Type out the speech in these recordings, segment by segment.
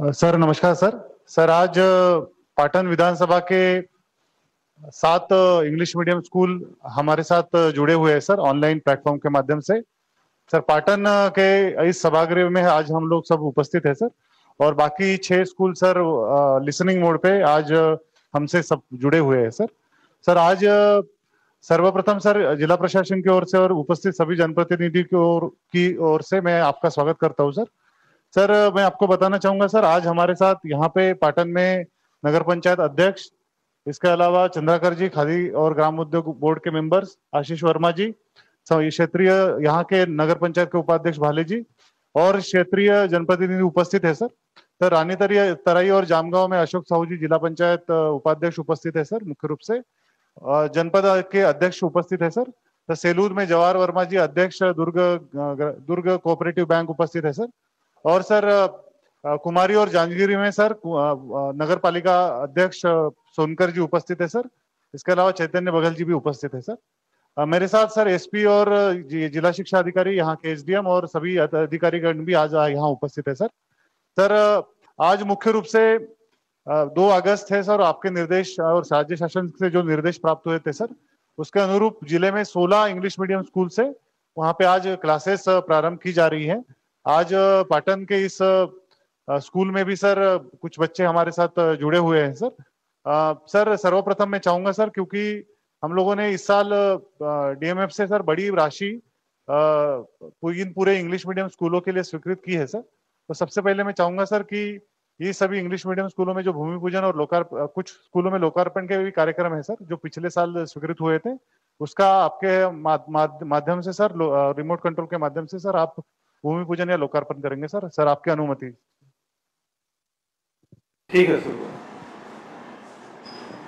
Sir नमस्कार sir. Sir आज पाटन विधानसभा के 7 इंग्लिश मीडियम स्कूल हमारे साथ जुड़े हुए हैं सर, ऑनलाइन प्लेटफॉर्म के माध्यम से। सर पाटन के इस सभागृह में आज हम लोग सब उपस्थित है सर, और बाकी 6 स्कूल सर लिसनिंग मोड पे आज हमसे सब जुड़े हुए हैं सर। सर आज सर्वप्रथम सर जिला प्रशासन की ओर से और उपस्थित सभी जनप्रतिनिधि की ओर से मैं आपका स्वागत करता हूं सर। सर मैं आपको बताना चाहूंगा सर, आज हमारे साथ यहाँ पे पाटन में नगर पंचायत अध्यक्ष, इसके अलावा चंद्राकर जी खादी और ग्राम उद्योग बोर्ड के मेंबर्स, आशीष वर्मा जी क्षेत्रीय यहाँ के नगर पंचायत के उपाध्यक्ष भाले जी, और क्षेत्रीय जनप्रतिनिधि उपस्थित है सर। सर रानी तराई और जामगांव में अशोक साहू जी जिला पंचायत उपाध्यक्ष उपस्थित है सर मुख्य रूप से। जनपद के अध्यक्ष उपस्थित है सर। तो सेलूद में जवाहर वर्मा जी अध्यक्ष दुर्ग कोऑपरेटिव बैंक उपस्थित है सर। और सर कुमारी और जांजगीरी में सर नगर पालिका अध्यक्ष सोनकर जी उपस्थित है सर। इसके अलावा चैतन्य बघेल जी भी उपस्थित है सर। मेरे साथ सर एसपी और जिला शिक्षा अधिकारी, यहाँ के एसडीएम और सभी अधिकारीगण भी आज यहाँ उपस्थित है सर। सर आज मुख्य रूप से 2 अगस्त है सर, आपके निर्देश और राज्य शासन से जो निर्देश प्राप्त हुए थे सर, उसके अनुरूप जिले में 16 इंग्लिश मीडियम स्कूल से वहाँ पे आज क्लासेस प्रारंभ की जा रही हैं। आज पाटन के इस स्कूल में भी सर कुछ बच्चे हमारे साथ जुड़े हुए हैं सर। सर सर्वप्रथम मैं चाहूंगा सर, क्योंकि हम लोगों ने इस साल डीएमएफ से सर बड़ी राशि इन पूरे इंग्लिश मीडियम स्कूलों के लिए स्वीकृत की है सर। तो सबसे पहले मैं चाहूंगा सर कि ये सभी इंग्लिश मीडियम स्कूलों में जो भूमि पूजन और कुछ स्कूलों में लोकार्पण के भी कार्यक्रम है सर, जो पिछले साल स्वीकृत हुए थे, उसका आपके माध्यम से सर, रिमोट कंट्रोल के माध्यम से सर आप भूमि पूजन या लोकार्पण करेंगे सर। सर आपकी अनुमति। ठीक है सर।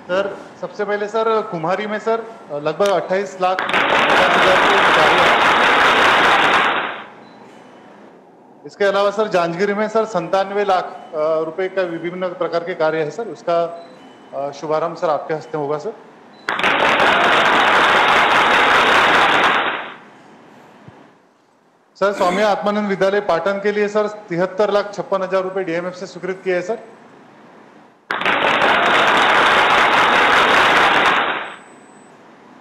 सर सबसे पहले सर कुम्हारी में सर लगभग 28 लाख 50,000 के कार्य है। इसके अलावा सर जांजगीरी में सर 97 लाख रुपए का विभिन्न प्रकार के कार्य है सर, उसका शुभारंभ सर आपके हस्ते होगा सर। सर स्वामी आत्मानंद विद्यालय पाटन के लिए सर 73,56,000 रुपए डीएमएफ से स्वीकृत किए हैं सर।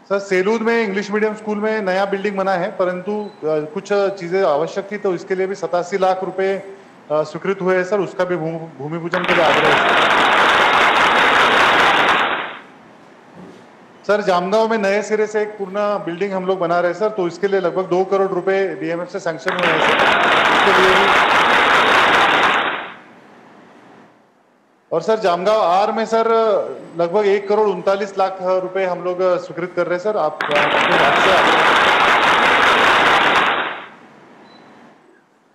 सर सेलूद में इंग्लिश मीडियम स्कूल में नया बिल्डिंग बना है, परंतु कुछ चीजें आवश्यक थी, तो इसके लिए भी 87 लाख रुपए स्वीकृत हुए हैं सर, उसका भी भूमि पूजन के लिए आग्रह है सर। जामगांव में नए सिरे से एक पूर्ण बिल्डिंग हम लोग बना रहे हैं सर, तो इसके लिए लगभग 2 करोड़ रुपए डीएमएफ से सैंक्शन हुए हैं सर, इसके लिए भी। और सर जामगांव आर में सर लगभग 1 करोड़ 39 लाख रुपए हम लोग स्वीकृत कर रहे हैं सर। आप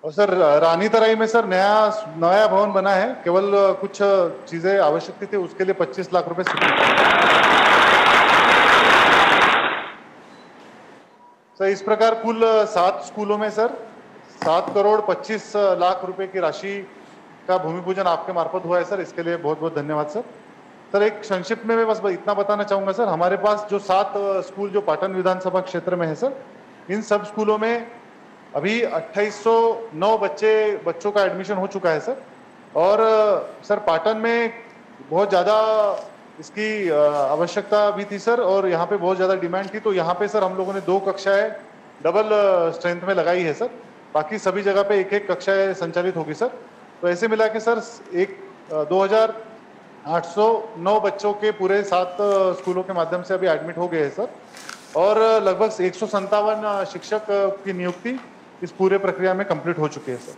और सर रानी तराई में सर नया भवन बना है, केवल कुछ चीजें आवश्यक थी, उसके लिए 25 लाख रुपए सर। इस प्रकार कुल 7 स्कूलों में सर 7 करोड़ 25 लाख रुपए की राशि का भूमि पूजन आपके मार्फत हुआ है सर, इसके लिए बहुत बहुत धन्यवाद सर। सर एक संक्षिप्त में मैं बस इतना बताना चाहूंगा सर, हमारे पास जो 7 स्कूल जो पाटन विधानसभा क्षेत्र में है सर, इन सब स्कूलों में अभी 2809 बच्चों का एडमिशन हो चुका है सर। और सर पाटन में बहुत ज्यादा इसकी आवश्यकता भी थी सर, और यहाँ पे बहुत ज्यादा डिमांड थी, तो यहाँ पे सर हम लोगों ने 2 कक्षाएं डबल स्ट्रेंथ में लगाई है सर। बाकी सभी जगह पे 1-1 कक्षाएं संचालित होगी सर। तो ऐसे मिला के सर 2809 बच्चों के पूरे 7 स्कूलों के माध्यम से अभी एडमिट हो गए हैं सर, और लगभग 157 शिक्षक की नियुक्ति इस पूरे प्रक्रिया में कंप्लीट हो चुकी है सर।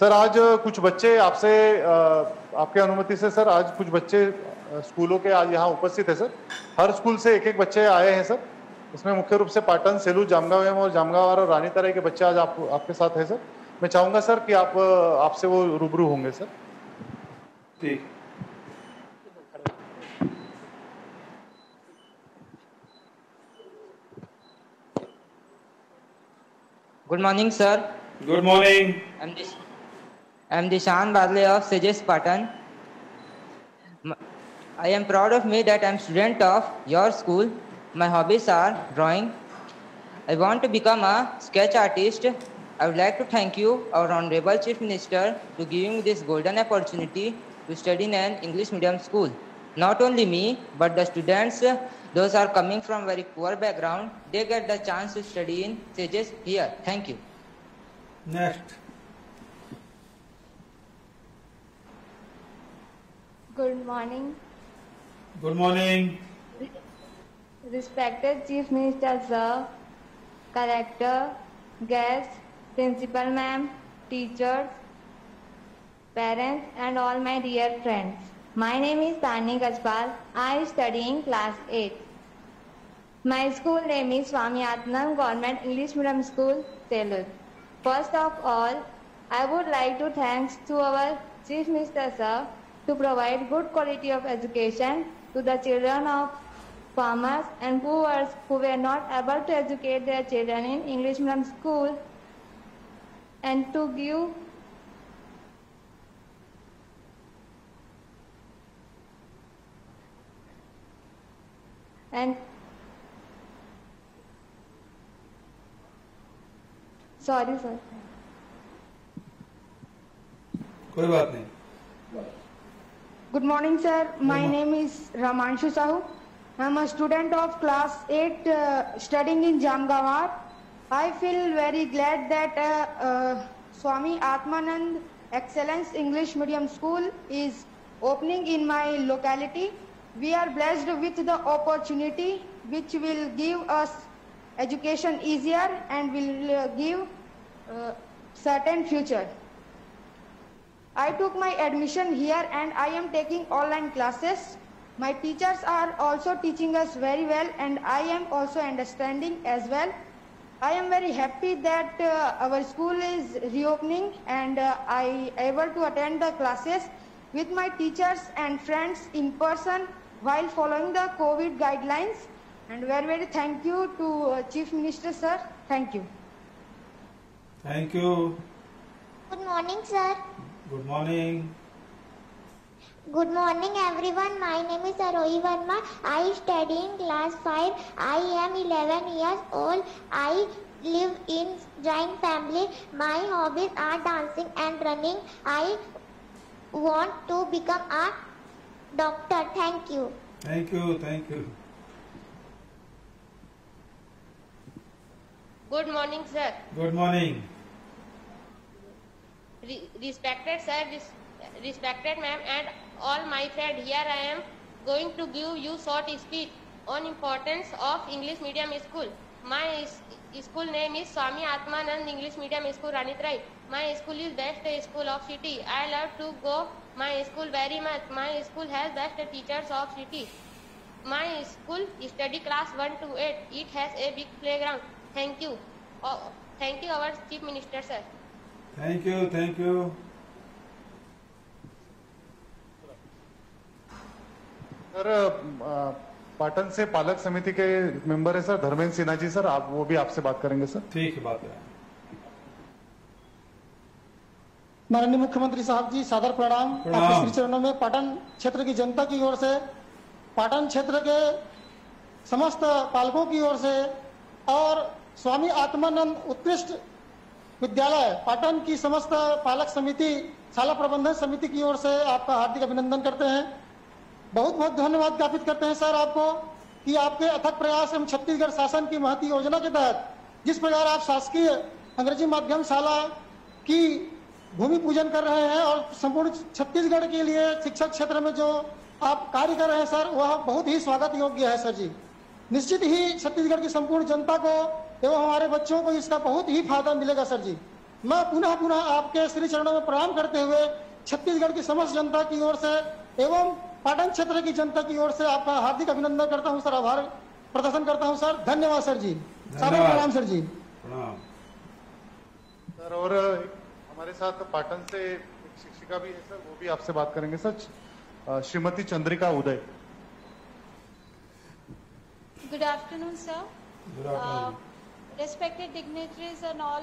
सर आज कुछ बच्चे आपसे आपके अनुमति से सर आज कुछ बच्चे स्कूलों के आज यहाँ उपस्थित है सर। हर स्कूल से 1-1 बच्चे आए हैं सर। इसमें मुख्य रूप से पाटन, सेलूद, जामगांव और जामगांव और रानी तराई के बच्चे आज आपके साथ है सर। मैं चाहूंगा सर कि आपसे वो रूबरू होंगे सर। ठीक। Good morning, sir. Good morning. I'm Dishan Badle of Sejes Patan. I am proud of me that I'm student of your school. My hobbies are drawing. I want to become a sketch artist I would like to thank you, our Honorable Chief Minister, to giving this golden opportunity to study in an English medium school. Not only me, but the students, those are coming from very poor background, they get the chance to study in Sages here. Thank you. Next. Good morning. Good morning. Respected Chief Minister Sir, Collector, guests, Principal Ma'am, teachers, parents and all my dear friends. My name is Tani Gajpal. I study in class 8. My school name is Swami Atmanand Government English Medium School, Telur. First of all, I would like to thank to our Chief Minister Sir to provide good quality of education to the children of farmers and poor who were not able to educate their children in English medium school, and to give and sorry sir. कोई बात नहीं. Good morning, sir. My name is Ramanshu Sahu. I'm a student of class 8 studying in Jamgawar. I feel very glad that Swami Atmanand Excellence English Medium School is opening in my locality. We are blessed with the opportunity which will give us education easier and will give certain future. I took my admission here and I am taking online classes. My teachers are also teaching us very well and I am also understanding as well. I am very happy that our school is reopening and I able to attend the classes with my teachers and friends in person while following the COVID guidelines. And very thank you to Chief Minister sir. Thank you. Thank you. Good morning, sir. Good morning. Good morning, everyone. My name is Arohi Verma. I study in class 5. I am 11 years old. I live in joint family. My hobbies are dancing and running. I want to become a doctor. Thank you. Thank you. Thank you. Good morning, sir. Good morning. Respected sir, respected ma'am, and all my friends, here I am going to give you short speech on importance of English medium school. My school name is Swami Atmanand English Medium School, Ranitrai. My school is best school of city. I love to go my school very much. My school has best teachers of city. My school study class 1 to 8. It has a big playground. Thank you. Thank you, our Chief Minister, sir. Thank you. Thank you. Sir Patan से पालक समिति के member है sir Dharmendra Sinha ji sir, आप वो भी आपसे बात करेंगे सर. ठीक है, बात है. माननीय मुख्यमंत्री साहब जी, सादर प्रणाम. आपके श्री चरणों में पाटन क्षेत्र की जनता की ओर से, पाटन क्षेत्र के समस्त पालकों की ओर से और स्वामी आत्मानंद उत्कृष्ट विद्यालय पाटन की समस्त पालक समिति, शाला प्रबंधन समिति की ओर से आपका हार्दिक अभिनंदन करते हैं. बहुत बहुत धन्यवाद ज्ञापित करते हैं सर आपको कि आपके अथक प्रयास एवं छत्तीसगढ़ शासन की महती योजना के तहत जिस प्रकार आप शासकीय अंग्रेजी माध्यम शाला की भूमि पूजन कर रहे हैं और संपूर्ण छत्तीसगढ़ के लिए शिक्षा क्षेत्र में जो आप कार्य कर रहे हैं सर, वह बहुत ही स्वागत योग्य है सर जी. निश्चित ही छत्तीसगढ़ की संपूर्ण जनता को एवं हमारे बच्चों को इसका बहुत ही फायदा मिलेगा सर जी. मैं पुनः आपके श्री चरणों में प्रणाम करते हुए छत्तीसगढ़ की समस्त जनता की ओर से एवं पाटन क्षेत्र की जनता की ओर से आपका हार्दिक अभिनंदन करता हूं सर, आभार प्रदर्शन करता हूं सर. धन्यवाद सर जी. सादर प्रणाम सर जी. प्रणाम सर. और हमारे साथ पाटन से एक शिक्षिका भी है सर, वो भी आपसे बात करेंगे sir, Shrimati Chandrika Uday. Good afternoon, sir. Good afternoon. Respected dignitaries and all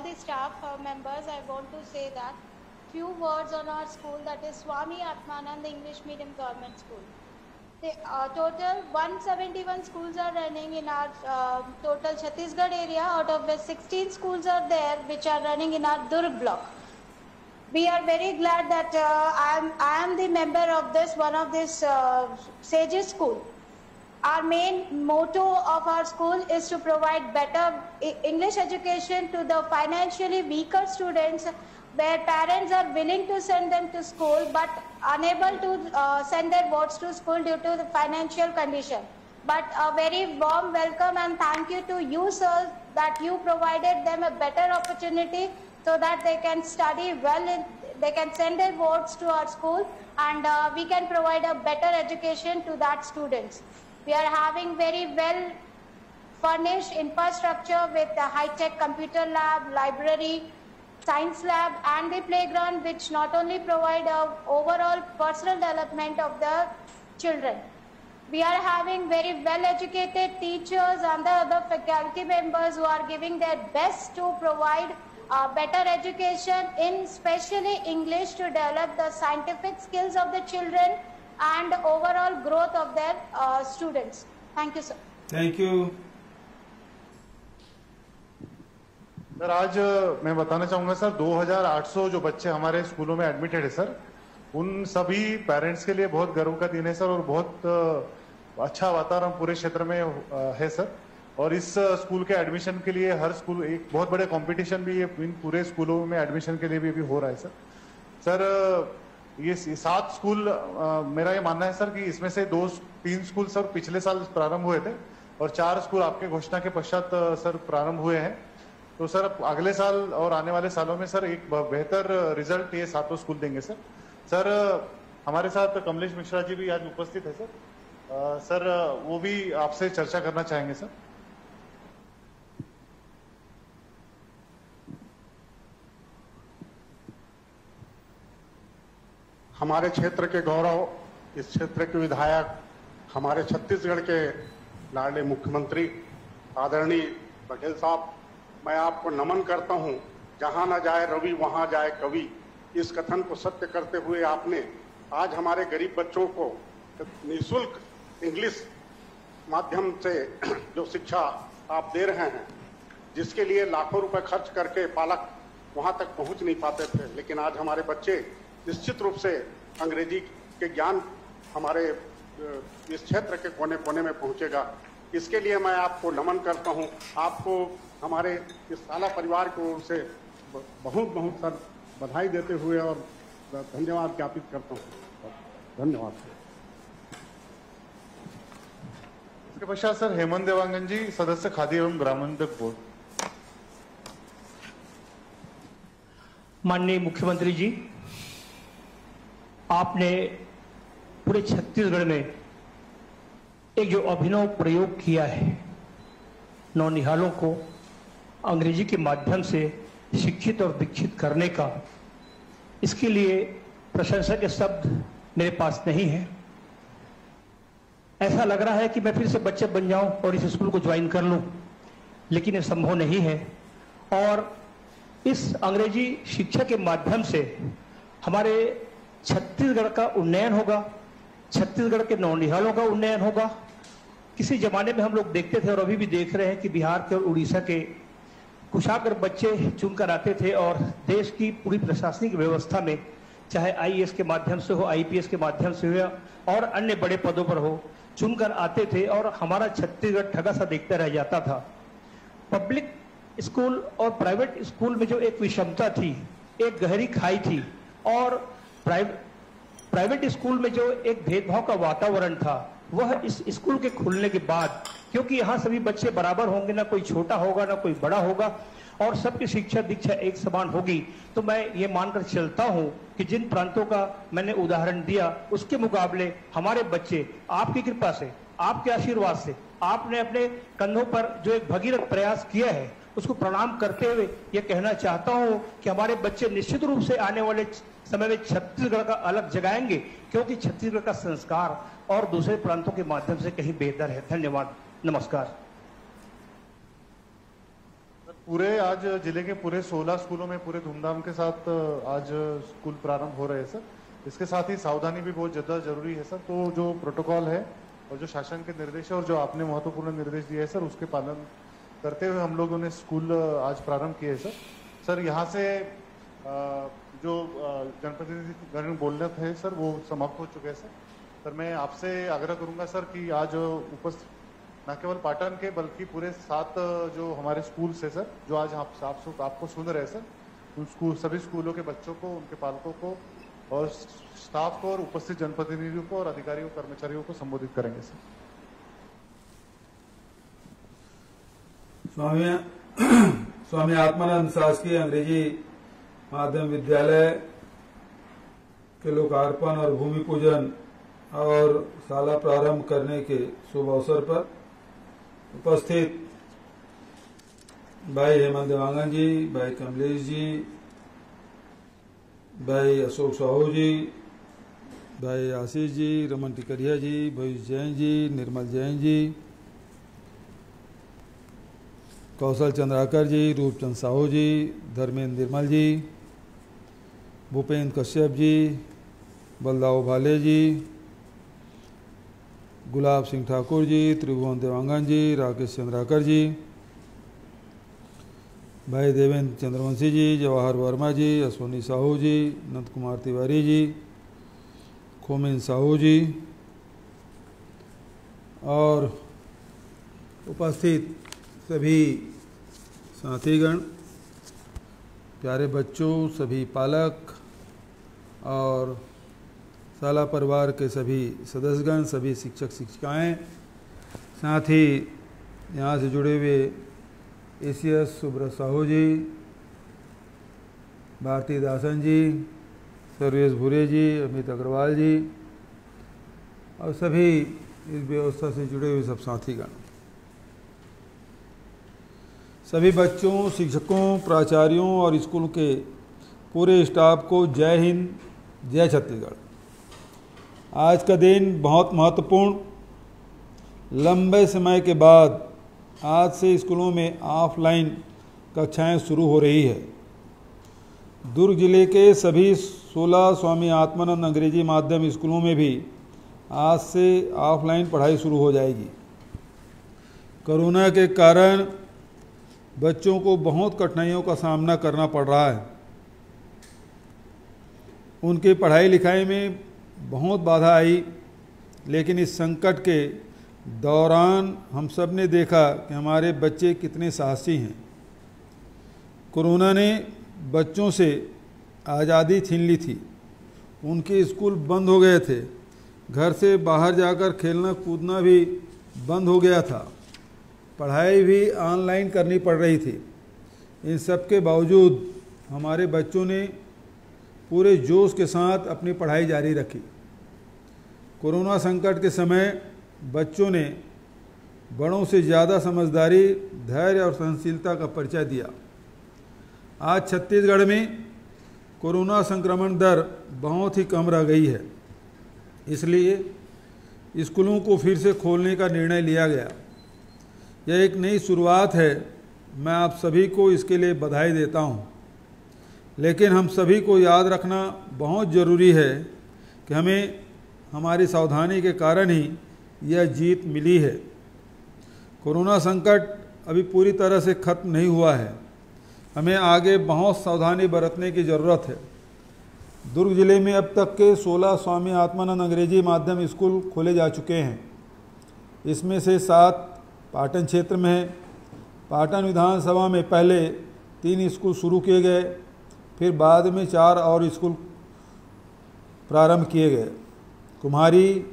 the staff members, I want to say that few words on our school, that is Swami Atmanand English Medium Government School. Total 171 schools are running in our total Chhattisgarh area, out of which 16 schools are there which are running in our Durg block. We are very glad that I am the member of one of this Sages school. Our main motto of our school is to provide better English education to the financially weaker students, where parents are willing to send them to school but unable to send their boys to school due to the financial condition. But a very warm welcome and thank you to you, sir, that you provided them a better opportunity so that they can study well, they can send their boys to our school, and we can provide a better education to that students. We are having very well furnished infrastructure with the high-tech computer lab, library, science lab and the playground, which not only provide overall personal development of the children. We are having very well educated teachers and the other faculty members who are giving their best to provide better education in especially English to develop the scientific skills of the children and overall growth of their students. Thank you, sir. Thank you. Sir आज मैं बताना चाहूंगा sir 2800 जो बच्चे हमारे स्कूलों में admitted है सर, उन सभी पेरेंट्स के लिए बहुत गर्व का दिन है सर, और बहुत अच्छा वातावरण पूरे क्षेत्र में है सर। और इस स्कूल के एडमिशन के लिए हर स्कूल एक बहुत बड़े कंपटीशन भी इन पूरे स्कूलों में एडमिशन के लिए भी हो रहा है सर। सर ये 7 स्कूल मेरा ये मानना है सर कि इसमें से 2-3 स्कूल सर पिछले साल प्रारंभ हुए थे और 4 स्कूल आपके घोषणा के पश्चात सर प्रारंभ हुए हैं। तो सर अगले साल और आने वाले सालों में सर एक बेहतर रिजल्ट ये 7 स्कूल देंगे सर। सर हमारे साथ कमलेश मिश्रा जी भी आज उपस्थित है सर। सर वो भी आपसे चर्चा करना चाहेंगे सर। हमारे क्षेत्र के गौरव, इस क्षेत्र के विधायक, हमारे छत्तीसगढ़ के लाडले मुख्यमंत्री आदरणीय बघेल साहब, मैं आपको नमन करता हूं। जहां न जाए रवि वहां जाए कवि, इस कथन को सत्य करते हुए आपने आज हमारे गरीब बच्चों को निःशुल्क इंग्लिश माध्यम से जो शिक्षा आप दे रहे हैं, जिसके लिए लाखों रुपए खर्च करके पालक वहां तक पहुंच नहीं पाते थे, लेकिन आज हमारे बच्चे निश्चित रूप से अंग्रेजी के ज्ञान हमारे इस क्षेत्र के कोने कोने में पहुंचेगा। इसके लिए मैं आपको नमन करता हूं। आपको हमारे इस साला परिवार की ओर से बहुत बहुत सर बधाई देते हुए और धन्यवाद ज्ञापित करता हूं। धन्यवाद। इसके पश्चात सर हेमंत देवांगन जी, सदस्य खादी एवं ग्रामोद्योग बोर्ड। माननीय मुख्यमंत्री जी, आपने पूरे छत्तीसगढ़ में एक जो अभिनव प्रयोग किया है, नौनिहालों को अंग्रेजी के माध्यम से शिक्षित और विकसित करने का, इसके लिए प्रशंसा के शब्द मेरे पास नहीं है। ऐसा लग रहा है कि मैं फिर से बच्चे बन जाऊं और इस स्कूल को ज्वाइन कर लूं, लेकिन ये संभव नहीं है। और इस अंग्रेजी शिक्षा के माध्यम से हमारे छत्तीसगढ़ का उन्नयन होगा, छत्तीसगढ़ के नौनिहालों का उन्नयन होगा। किसी जमाने में हम लोग देखते थे और अभी भी देख रहे हैं कि बिहार के और उड़ीसा के कुशाग्र बच्चे चुनकर आते थे और देश की पूरी प्रशासनिक व्यवस्था में, चाहे आईएएस के माध्यम से हो, आईपीएस के माध्यम से हो और अन्य बड़े पदों पर हो, चुनकर आते थे और हमारा छत्तीसगढ़ ठगा सा देखता रह जाता था। पब्लिक स्कूल और प्राइवेट स्कूल में जो एक विषमता थी, एक गहरी खाई थी, और प्राइवेट स्कूल में जो एक भेदभाव का वातावरण था, वह इस स्कूल के खुलने के बाद, क्योंकि यहाँ सभी बच्चे बराबर होंगे, ना कोई छोटा होगा ना कोई बड़ा होगा, और सबकी शिक्षा दीक्षा एक समान होगी, तो मैं ये मानकर चलता हूँ कि जिन प्रांतों का मैंने उदाहरण दिया, उसके मुकाबले हमारे बच्चे आपकी कृपा से, आपके आशीर्वाद से, आपने अपने कंधों पर जो एक भगीरथ प्रयास किया है, उसको प्रणाम करते हुए ये कहना चाहता हूँ कि हमारे बच्चे निश्चित रूप से आने वाले समय में छत्तीसगढ़ का अलग जगाएंगे, क्योंकि छत्तीसगढ़ का संस्कार और दूसरे प्रांतों के माध्यम से कहीं बेहतर है। धन्यवाद, नमस्कार। पूरे आज जिले के पूरे 16 स्कूलों में पूरे धूमधाम के साथ आज स्कूल प्रारंभ हो रहे हैं सर। इसके साथ ही सावधानी भी बहुत ज़्यादा जरूरी है सर। तो जो प्रोटोकॉल है और जो शासन के निर्देश है और जो आपने महत्वपूर्ण निर्देश दिए हैं सर, उसके पालन करते हुए हम लोगों ने स्कूल आज प्रारंभ किए हैं सर। सर यहाँ से जो जनप्रतिनिधि बोलने थे सर वो समाप्त हो चुके हैं सर। सर मैं आपसे आग्रह करूंगा सर कि आज उपस्थित न केवल पाटन के बल्कि पूरे 7 जो हमारे स्कूल है सर, जो आज आपको सुन रहे हैं सर, उन सभी स्कूलों के बच्चों को, उनके पालकों को और स्टाफ को और उपस्थित जनप्रतिनिधियों को और अधिकारियों कर्मचारियों को संबोधित करेंगे सर। स्वामी आत्मानंद शासकीय अंग्रेजी माध्यम विद्यालय के लोकार्पण और भूमि पूजन और शाला प्रारंभ करने के शुभ अवसर पर उपस्थित भाई हेमंत देवांगन जी, भाई कमलेश जी, भाई अशोक साहू जी, भाई आशीष जी, रमन टिकरिया जी, भाई जैन जी, निर्मल जैन जी, कौशल चंद्राकर जी, रूपचंद साहू जी, धर्मेंद्र निर्मल जी, भूपेंद्र कश्यप जी, बलदाव भाले जी, गुलाब सिंह ठाकुर जी, त्रिभुवन देवांगन जी, राकेश चंद्राकर जी, भाई देवेंद्र चंद्रवंशी जी, जवाहर वर्मा जी, अश्वनी साहू जी, नंद कुमार तिवारी जी, खोमेन साहू जी और उपस्थित सभी साथीगण, प्यारे बच्चों, सभी पालक और शाला परिवार के सभी सदस्यगण, सभी शिक्षक शिक्षिकाएं, साथ ही यहाँ से जुड़े हुए एसीएस सुब्रत साहू जी, भारती दासन जी, सर्वेश भूरे जी, अमित अग्रवाल जी और सभी इस व्यवस्था से जुड़े हुए सब साथीगण, सभी बच्चों, शिक्षकों, प्राचार्यों और स्कूल के पूरे स्टाफ को जय हिंद, जय छत्तीसगढ़। आज का दिन बहुत महत्वपूर्ण, लंबे समय के बाद आज से स्कूलों में ऑफलाइन कक्षाएं शुरू हो रही है। दुर्ग जिले के सभी 16 स्वामी आत्मानंद अंग्रेजी माध्यम स्कूलों में भी आज से ऑफलाइन पढ़ाई शुरू हो जाएगी। कोरोना के कारण बच्चों को बहुत कठिनाइयों का सामना करना पड़ रहा है। उनकी पढ़ाई लिखाई में बहुत बाधा आई, लेकिन इस संकट के दौरान हम सब ने देखा कि हमारे बच्चे कितने साहसी हैं। कोरोना ने बच्चों से आज़ादी छीन ली थी, उनके स्कूल बंद हो गए थे, घर से बाहर जाकर खेलना कूदना भी बंद हो गया था, पढ़ाई भी ऑनलाइन करनी पड़ रही थी। इन सब के बावजूद हमारे बच्चों ने पूरे जोश के साथ अपनी पढ़ाई जारी रखी। कोरोना संकट के समय बच्चों ने बड़ों से ज़्यादा समझदारी, धैर्य और सहनशीलता का परिचय दिया। आज छत्तीसगढ़ में कोरोना संक्रमण दर बहुत ही कम रह गई है, इसलिए स्कूलों को फिर से खोलने का निर्णय लिया गया। यह एक नई शुरुआत है, मैं आप सभी को इसके लिए बधाई देता हूं। लेकिन हम सभी को याद रखना बहुत ज़रूरी है कि हमें हमारी सावधानी के कारण ही यह जीत मिली है। कोरोना संकट अभी पूरी तरह से खत्म नहीं हुआ है, हमें आगे बहुत सावधानी बरतने की ज़रूरत है। दुर्ग जिले में अब तक के 16 स्वामी आत्मानंद अंग्रेजी माध्यम स्कूल खोले जा चुके हैं। इसमें से 7 पाटन क्षेत्र में है। पाटन विधानसभा में पहले 3 स्कूल शुरू किए गए, फिर बाद में 4 और स्कूल प्रारंभ किए गए। कुम्हारी,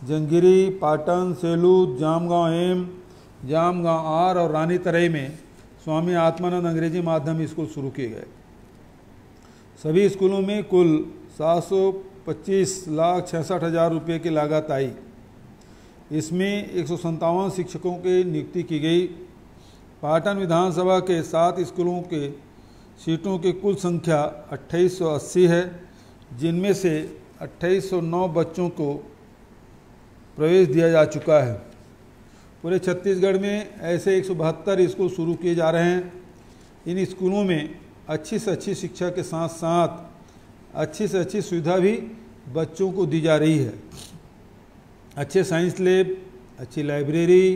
जंगिरी, पाटन, सेलूद, जामगांव एम, जामगांव आर और रानी तराई में स्वामी आत्मानंद अंग्रेजी माध्यम स्कूल शुरू किए गए। सभी स्कूलों में कुल 725,66,000 रुपये की लागत आई। इसमें 157 शिक्षकों की नियुक्ति की गई। पाटन विधानसभा के 7 स्कूलों के सीटों की कुल संख्या 2880 है, जिनमें से 2809 बच्चों को प्रवेश दिया जा चुका है। पूरे छत्तीसगढ़ में ऐसे 172 स्कूल शुरू किए जा रहे हैं। इन स्कूलों में अच्छी से अच्छी शिक्षा के साथ साथ अच्छी से अच्छी सुविधा भी बच्चों को दी जा रही है। अच्छे साइंस लैब, अच्छी लाइब्रेरी,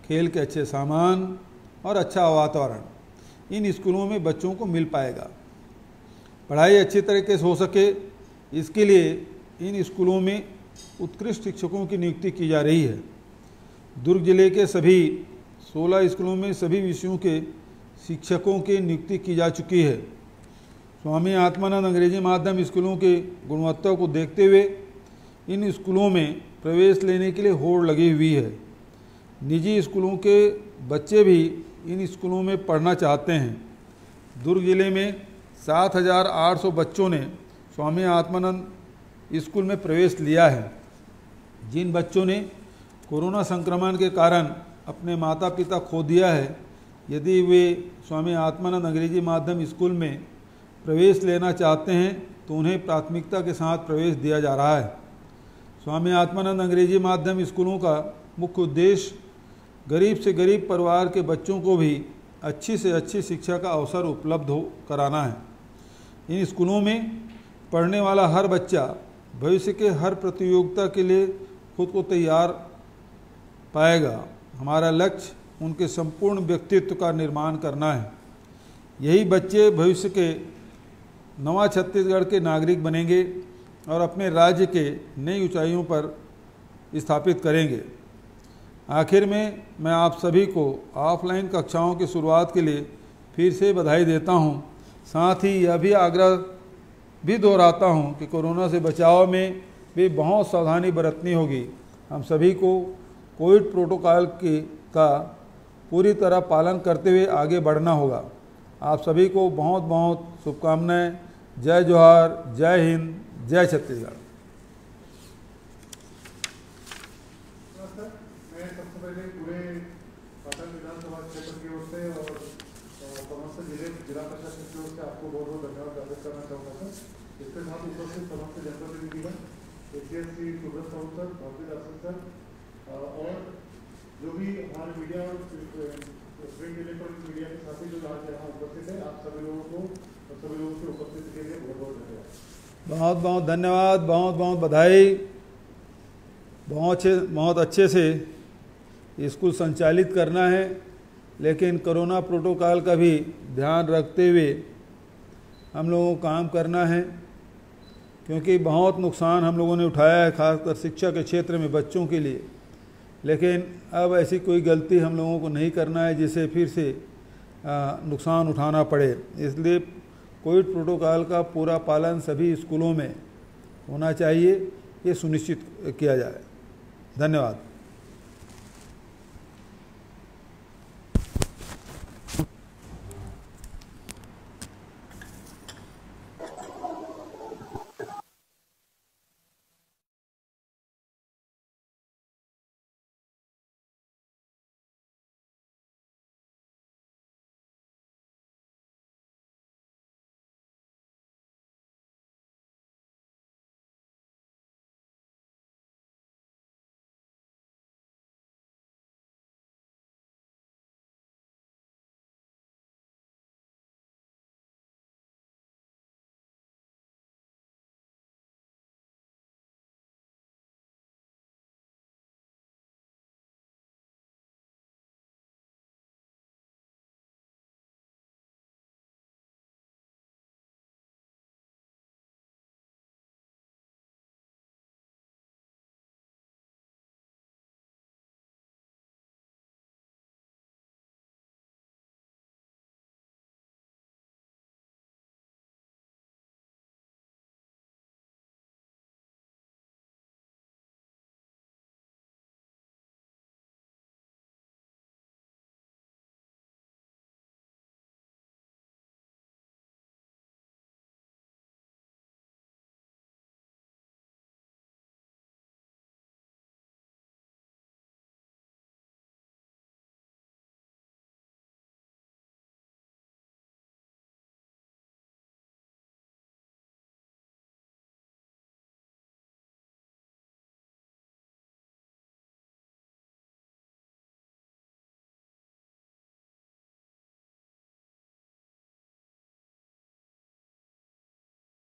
खेल के अच्छे सामान और अच्छा वातावरण इन स्कूलों में बच्चों को मिल पाएगा। पढ़ाई अच्छी तरीके से हो सके इसके लिए इन स्कूलों में उत्कृष्ट शिक्षकों की नियुक्ति की जा रही है। दुर्ग जिले के सभी 16 स्कूलों में सभी विषयों के शिक्षकों की नियुक्ति की जा चुकी है। स्वामी आत्मानंद अंग्रेजी माध्यम स्कूलों के गुणवत्ता को देखते हुए इन स्कूलों में प्रवेश लेने के लिए होड़ लगी हुई है। निजी स्कूलों के बच्चे भी इन स्कूलों में पढ़ना चाहते हैं। दुर्ग जिले में 7,800 बच्चों ने स्वामी आत्मानंद स्कूल में प्रवेश लिया है। जिन बच्चों ने कोरोना संक्रमण के कारण अपने माता पिता खो दिया है, यदि वे स्वामी आत्मानंद अंग्रेजी माध्यम स्कूल में प्रवेश लेना चाहते हैं तो उन्हें प्राथमिकता के साथ प्रवेश दिया जा रहा है। स्वामी आत्मानंद अंग्रेजी माध्यम स्कूलों का मुख्य उद्देश्य गरीब से गरीब परिवार के बच्चों को भी अच्छी से अच्छी शिक्षा का अवसर उपलब्ध कराना है। इन स्कूलों में पढ़ने वाला हर बच्चा भविष्य के हर प्रतियोगिता के लिए खुद को तैयार पाएगा। हमारा लक्ष्य उनके संपूर्ण व्यक्तित्व का निर्माण करना है। यही बच्चे भविष्य के नवा छत्तीसगढ़ के नागरिक बनेंगे और अपने राज्य के नई ऊंचाइयों पर स्थापित करेंगे। आखिर में मैं आप सभी को ऑफलाइन कक्षाओं की शुरुआत के लिए फिर से बधाई देता हूं। साथ ही यह भी आग्रह भी दोहराता हूं कि कोरोना से बचाव में भी बहुत सावधानी बरतनी होगी। हम सभी को कोविड प्रोटोकॉल का पूरी तरह पालन करते हुए आगे बढ़ना होगा। आप सभी को बहुत बहुत शुभकामनाएं। जय जोहार, जय हिंद, जय छत्तीसगढ़। मैं सबसे पहले पूरे पाटन विधानसभा क्षेत्र की ओर से और समस्त जिला प्रशासन की ओर से आपको बहुत बहुत धन्यवाद ज्ञापित करना चाहूँगा सर। इसके साथ उपस्थित समस्त जनप्रतिनिधिगण, ACSC Subrat Sahoo sir, Bharathi Dasan sir और जो भी हमारे मीडिया और प्रिंट इलेक्ट्रॉनिक मीडिया के साथी जो आज यहाँ उपस्थित है, आप सभी लोगों की उपस्थिति के लिए बहुत बहुत धन्यवाद। बहुत बहुत धन्यवाद, बहुत बहुत बधाई। बहुत अच्छे से स्कूल संचालित करना है, लेकिन कोरोना प्रोटोकॉल का भी ध्यान रखते हुए हम लोगों को काम करना है, क्योंकि बहुत नुकसान हम लोगों ने उठाया है, खासकर शिक्षा के क्षेत्र में बच्चों के लिए। लेकिन अब ऐसी कोई गलती हम लोगों को नहीं करना है जिसे फिर से नुकसान उठाना पड़े। इसलिए कोविड प्रोटोकॉल का पूरा पालन सभी स्कूलों में होना चाहिए, ये सुनिश्चित किया जाए। धन्यवाद।